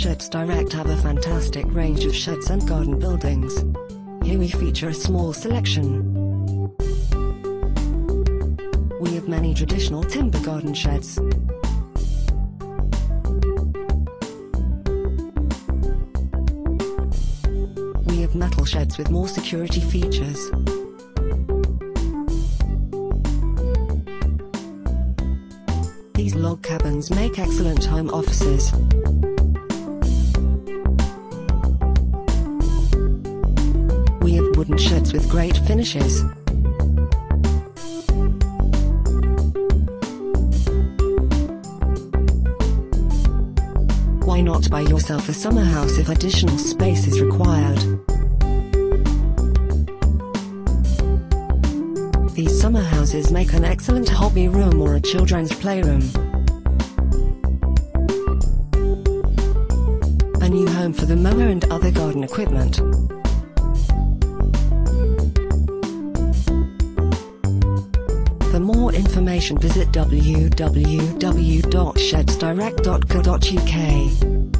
Sheds Direct have a fantastic range of sheds and garden buildings. Here we feature a small selection. We have many traditional timber garden sheds. We have metal sheds with more security features. These log cabins make excellent home offices. We have wooden sheds with great finishes. Why not buy yourself a summer house if additional space is required? These summer houses make an excellent hobby room or a children's playroom. A new home for the mower and other garden equipment. For more information visit www.shedsdirect.co.uk.